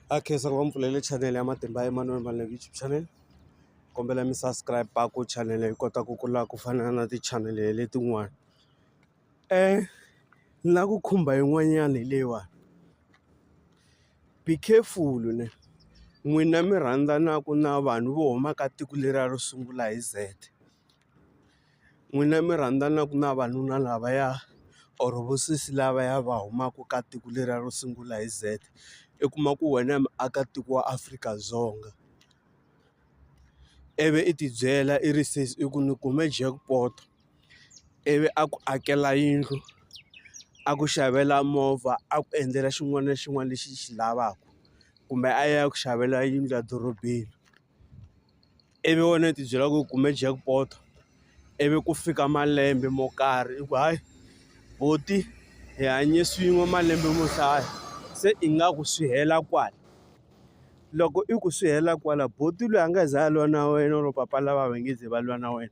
Akhensa ku va mpfulele channel ya Matimba Emmanuel Malevi YouTube channel. Kombela mi subscribe ku channel yi kota ku kula ku fana na ti-channel letin'wana. Na ku khumba yin'wanyana hi leyiwani. Be careful ne. N'wina mi rhandzanaku na vanhu vo huma ka tiko leriya ro sungula hi Z. N'wina mi rhandzanaku na vanuna lavaya or vosesi lavaya va humaka ka tiko leriya ro sungula hi Z. I kuma ku wena muakatiko wa Afrika-Dzonga. Ivi I ti byela I ri sesi I ku ni kume jackpot. Ivi a ku akela yindlu, a ku xavela movha, a ku endlela xin'wana na xin'wana lexi xi lavaka. Kumbe a ya ku xavela yindlu ya dorobeni. Ivi wena I ti byela ku u kume jackpot. Ivi ku fika malembe mo karhi I ku hayi buti hi hanye swin'we malembe mo hlaya se I nga ku swi hela kwala. Loko I ku swi hela kwala buti loyi a nga za a lwa na wena or papa lava va nge ze va lwa na wena,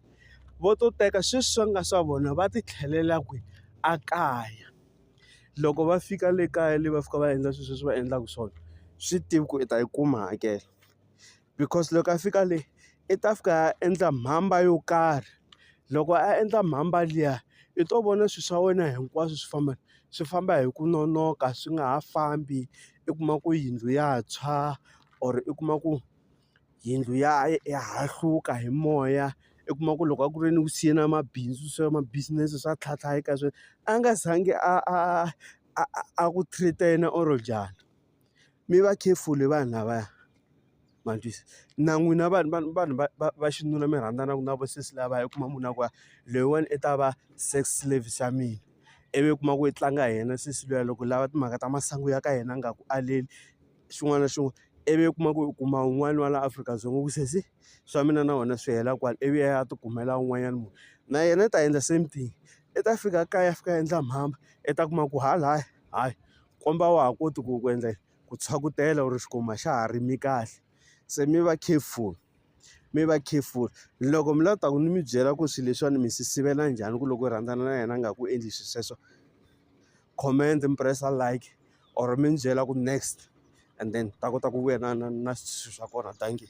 vo to teka sweswi swa nga swa vona va ti tlhelela kwihi a kaya. Loko va fika le kaya le va fika va endla swilo leswi va endlaka swona, swi tivi ku I ta yi kuma hakela. Because loko a fika le I ta fika a endla mhamba yo karhi. Loko a endla mhamba liya I to vona swilo swa wena hinkwaswo swi famba hi ku nonoka swi nga ha fambi. I kuma ku yindlu ya tshwa or I kuma ku yindlu ya hahluka hi moya. I kuma ku loko a ku ri ni ku siye na mabindzu swa ma-business swa tlhatlhaheka sweswi a nga zangi a ku treat-a yena or njhani. Mi va careful vanhu lavaya ma twisisa. Na n'wina vanhu va xinuna mi rhandzanaka na vasesi lavaya I kuma munhu a ku loyiwani I ta va sex slave xa mina. Ivi I kuma ku I tlanga hi yena sesi luya loko lava timhaka ta masangu ya ka hina a nga ku aleli xin'wana na xin'wana. Ivi I kuma ku I kuma un'wana wa laha Afrika-Dzonga ku sesi swa mina na wena swi hela kwala. Ivi a ya ti kumela un'wanyana munhu na yena I ta endla same thing. I ta fika kaya a fika a endla mhamba I ta kuma ku hala hayi komba wa ha koti ku endla ku tshwakutela or xikhumba xa ha rimi kahle. Se mi va careful. Mi va careful. Loko mi lava ta ku ni mi byela ku swilo leswiwani mi swi sivela njhani ku loko I rhandzana na yena a nga ku endli swilo sweswo, comment mi press-a like or mi byela ku next and then ta kota ku vuya na swilo swa kona. Thank you.